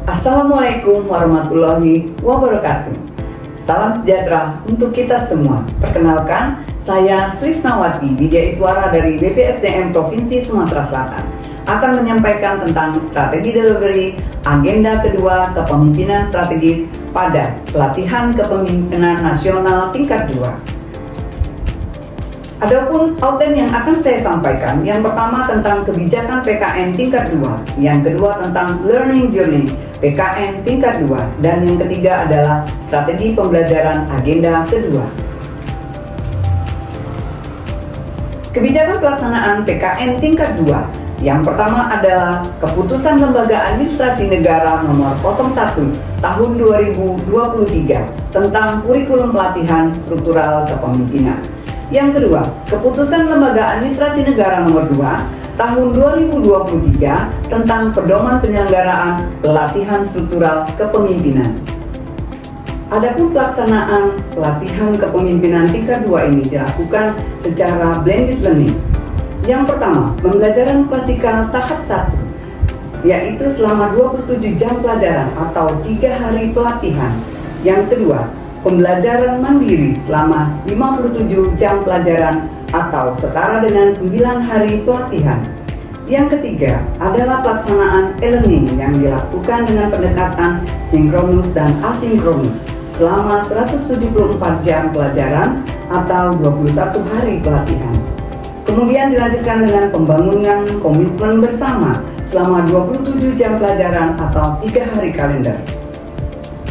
Assalamualaikum warahmatullahi wabarakatuh. Salam sejahtera untuk kita semua. Perkenalkan, saya Srisnawati, Widya Iswara dari BPSDM Provinsi Sumatera Selatan, akan menyampaikan tentang strategi delivery agenda kedua kepemimpinan strategis pada pelatihan kepemimpinan nasional tingkat 2. Adapun outline yang akan saya sampaikan, yang pertama tentang kebijakan PKN tingkat 2, yang kedua tentang learning journey PKN tingkat 2, dan yang ketiga adalah strategi pembelajaran agenda kedua. Kebijakan pelaksanaan PKN tingkat 2, yang pertama adalah Keputusan Lembaga Administrasi Negara Nomor 01 Tahun 2023 tentang Kurikulum Pelatihan Struktural Kepemimpinan. Yang kedua, Keputusan Lembaga Administrasi Negara Nomor 2 Tahun 2023 tentang Pedoman Penyelenggaraan Pelatihan Struktural Kepemimpinan. Adapun pelaksanaan pelatihan kepemimpinan tingkat 2 ini dilakukan secara blended learning. Yang pertama, pembelajaran klasikal tahap 1, yaitu selama 27 jam pelajaran atau 3 hari pelatihan. Yang kedua, pembelajaran mandiri selama 57 jam pelajaran atau setara dengan 9 hari pelatihan. Yang ketiga adalah pelaksanaan e-learning yang dilakukan dengan pendekatan sinkronus dan asinkronus selama 174 jam pelajaran atau 21 hari pelatihan. Kemudian dilanjutkan dengan pembangunan komitmen bersama selama 27 jam pelajaran atau 3 hari kalender.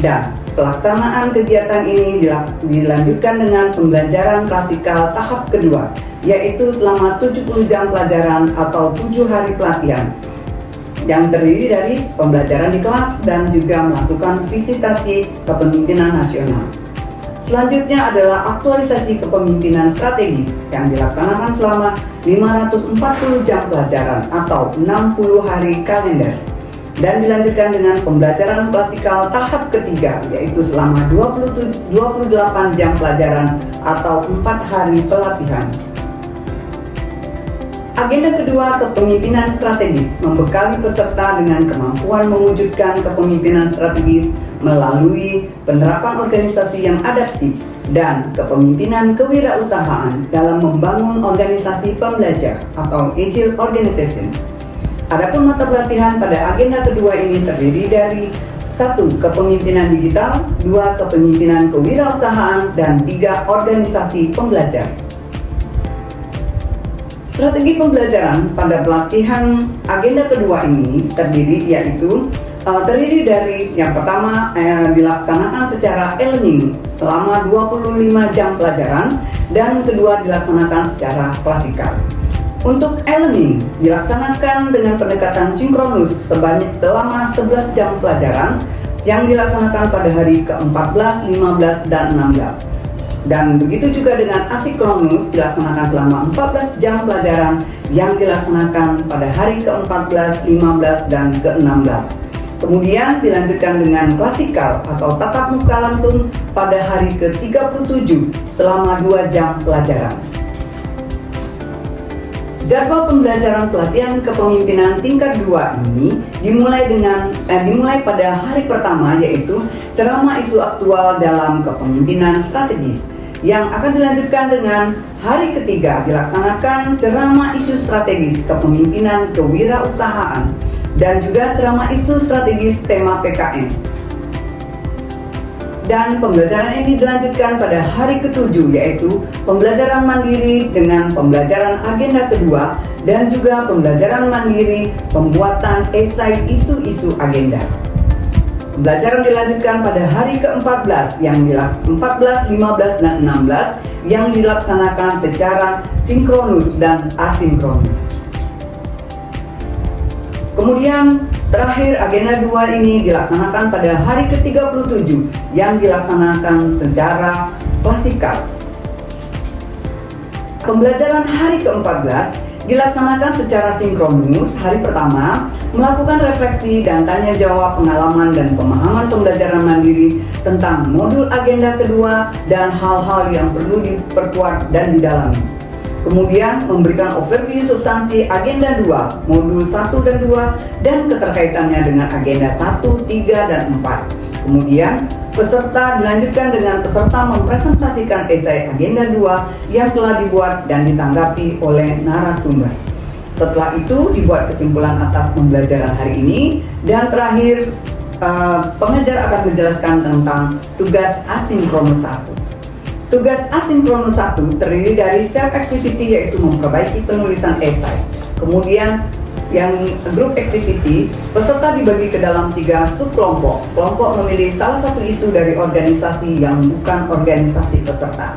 Dan pelaksanaan kegiatan ini dilanjutkan dengan pembelajaran klasikal tahap kedua, yaitu selama 70 jam pelajaran atau 7 hari pelatihan, yang terdiri dari pembelajaran di kelas dan juga melakukan visitasi kepemimpinan nasional. Selanjutnya adalah aktualisasi kepemimpinan strategis yang dilaksanakan selama 540 jam pelajaran atau 60 hari kalender. Dan dilanjutkan dengan pembelajaran klasikal tahap ketiga, yaitu selama 28 jam pelajaran atau 4 hari pelatihan. Agenda kedua kepemimpinan strategis membekali peserta dengan kemampuan mewujudkan kepemimpinan strategis melalui penerapan organisasi yang adaptif dan kepemimpinan kewirausahaan dalam membangun organisasi pembelajar atau agile organization. Adapun mata pelatihan pada agenda kedua ini terdiri dari 1. Kepemimpinan digital, 2. Kepemimpinan kewirausahaan, dan 3. Organisasi pembelajar. Strategi pembelajaran pada pelatihan agenda kedua ini terdiri dari yang pertama dilaksanakan secara e-learning selama 25 jam pelajaran dan kedua dilaksanakan secara klasikal. Untuk e-learning dilaksanakan dengan pendekatan sinkronus selama 11 jam pelajaran yang dilaksanakan pada hari ke-14, 15, dan 16. Dan begitu juga dengan asinkronus dilaksanakan selama 14 jam pelajaran yang dilaksanakan pada hari ke-14, 15, dan ke-16. Kemudian dilanjutkan dengan klasikal atau tatap muka langsung pada hari ke-37 selama 2 jam pelajaran. Jadwal pembelajaran pelatihan kepemimpinan tingkat 2 ini dimulai pada hari pertama, yaitu ceramah isu aktual dalam kepemimpinan strategis, yang akan dilanjutkan dengan hari ketiga dilaksanakan ceramah isu strategis kepemimpinan kewirausahaan dan juga ceramah isu strategis tema PKN. Dan pembelajaran ini dilanjutkan pada hari ke-7, yaitu pembelajaran mandiri dengan pembelajaran agenda kedua dan juga pembelajaran mandiri pembuatan esai isu-isu agenda. Pembelajaran dilanjutkan pada hari ke-14 yang 14, 15, dan 16 yang dilaksanakan secara sinkronus dan asinkronus. Kemudian terakhir agenda 2 ini dilaksanakan pada hari ke-37 yang dilaksanakan secara klasikal. Pembelajaran hari ke-14 dilaksanakan secara sinkronus. Hari pertama melakukan refleksi dan tanya jawab pengalaman dan pemahaman pembelajaran mandiri tentang modul agenda kedua dan hal-hal yang perlu diperkuat dan didalami. Kemudian memberikan overview substansi agenda 2, modul 1 dan 2, dan keterkaitannya dengan agenda 1, 3, dan 4. Kemudian peserta dilanjutkan dengan peserta mempresentasikan esai agenda 2 yang telah dibuat dan ditanggapi oleh narasumber. Setelah itu dibuat kesimpulan atas pembelajaran hari ini, dan terakhir pengajar akan menjelaskan tentang tugas asinkronus 1. Tugas asinkronus 1 terdiri dari self activity, yaitu memperbaiki penulisan esai. Kemudian yang group activity, peserta dibagi ke dalam 3 subkelompok. Kelompok memilih salah satu isu dari organisasi yang bukan organisasi peserta.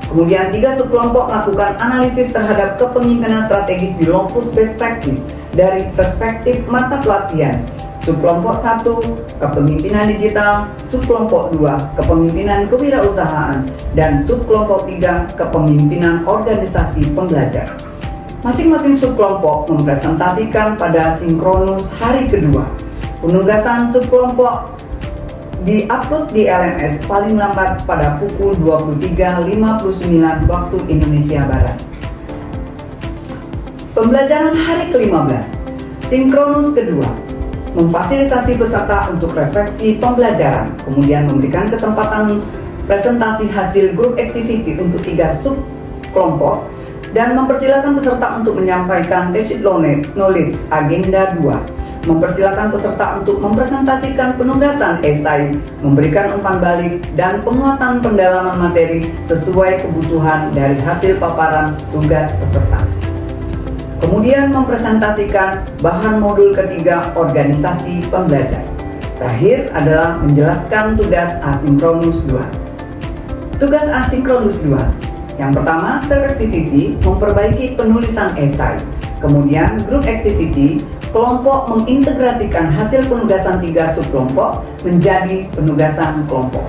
Kemudian 3 subkelompok melakukan analisis terhadap kepemimpinan strategis di Locus Best Practice dari perspektif mata pelatihan. Subkelompok 1, kepemimpinan digital, subkelompok 2, kepemimpinan kewirausahaan, dan subkelompok 3, kepemimpinan organisasi pembelajar. Masing-masing subkelompok mempresentasikan pada sinkronus hari kedua. Penugasan subkelompok di-upload di LMS paling lambat pada pukul 23.59 waktu Indonesia Barat. Pembelajaran hari ke-15, sinkronus kedua. Memfasilitasi peserta untuk refleksi pembelajaran, kemudian memberikan kesempatan presentasi hasil group activity untuk 3 subkelompok, dan mempersilakan peserta untuk menyampaikan tacit knowledge agenda 2, mempersilakan peserta untuk mempresentasikan penugasan esai, memberikan umpan balik, dan penguatan pendalaman materi sesuai kebutuhan dari hasil paparan tugas peserta. Kemudian mempresentasikan bahan modul ketiga organisasi pembelajar. Terakhir adalah menjelaskan tugas asinkronus 2. Tugas asinkronus 2. Yang pertama, self activity, memperbaiki penulisan esai. Kemudian group activity, kelompok mengintegrasikan hasil penugasan 3 subkelompok menjadi penugasan kelompok.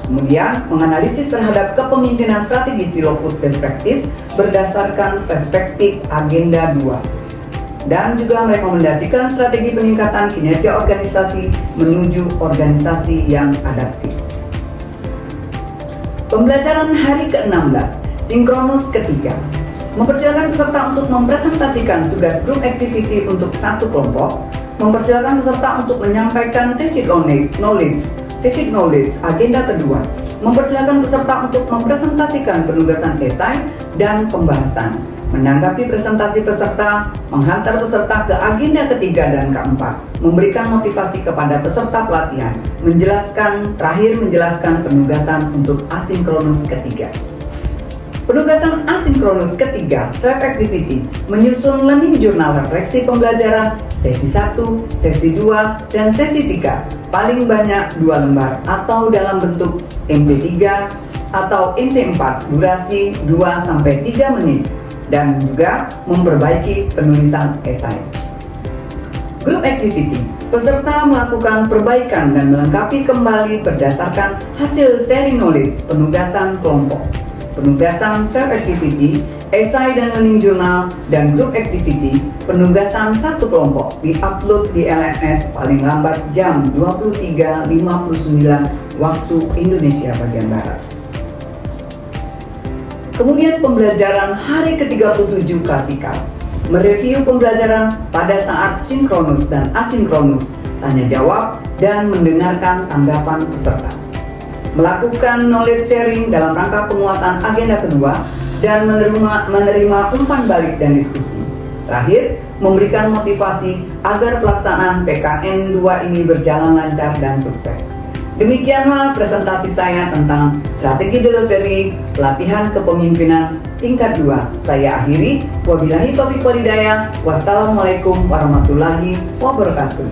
Kemudian menganalisis terhadap kepemimpinan strategis di Locus Best Practice berdasarkan perspektif agenda 2. Dan juga merekomendasikan strategi peningkatan kinerja organisasi menuju organisasi yang adaptif. Pembelajaran hari ke-16, sinkronus ketiga. Mempersilakan peserta untuk mempresentasikan tugas group activity untuk 1 kelompok. Mempersilakan peserta untuk menyampaikan tacit knowledge agenda kedua. Mempersilakan peserta untuk mempresentasikan penugasan esai dan pembahasan. Menanggapi presentasi peserta, menghantar peserta ke agenda ketiga dan keempat, memberikan motivasi kepada peserta pelatihan, terakhir menjelaskan penugasan untuk asinkronus ketiga. Penugasan asinkronus ketiga, self activity, menyusun learning journal refleksi pembelajaran sesi 1, sesi 2, dan sesi 3, paling banyak 2 lembar atau dalam bentuk MP3 atau MP4, durasi 2-3 menit, dan juga memperbaiki penulisan esai. Group activity, peserta melakukan perbaikan dan melengkapi kembali berdasarkan hasil sharing knowledge penugasan kelompok. Penugasan self activity, esai dan learning journal, dan group activity, penugasan 1 kelompok di-upload di LMS paling lambat jam 23.59 waktu Indonesia bagian Barat. Kemudian pembelajaran hari ke-37 klasikal, mereview pembelajaran pada saat sinkronus dan asinkronus, tanya jawab, dan mendengarkan tanggapan peserta. Melakukan knowledge sharing dalam rangka penguatan agenda kedua, dan menerima umpan balik dan diskusi. Terakhir, memberikan motivasi agar pelaksanaan PKN 2 ini berjalan lancar dan sukses. Demikianlah presentasi saya tentang strategi delivery pelatihan kepemimpinan tingkat 2. Saya akhiri. Wabillahi taufiq walhidayah. Wassalamualaikum warahmatullahi wabarakatuh.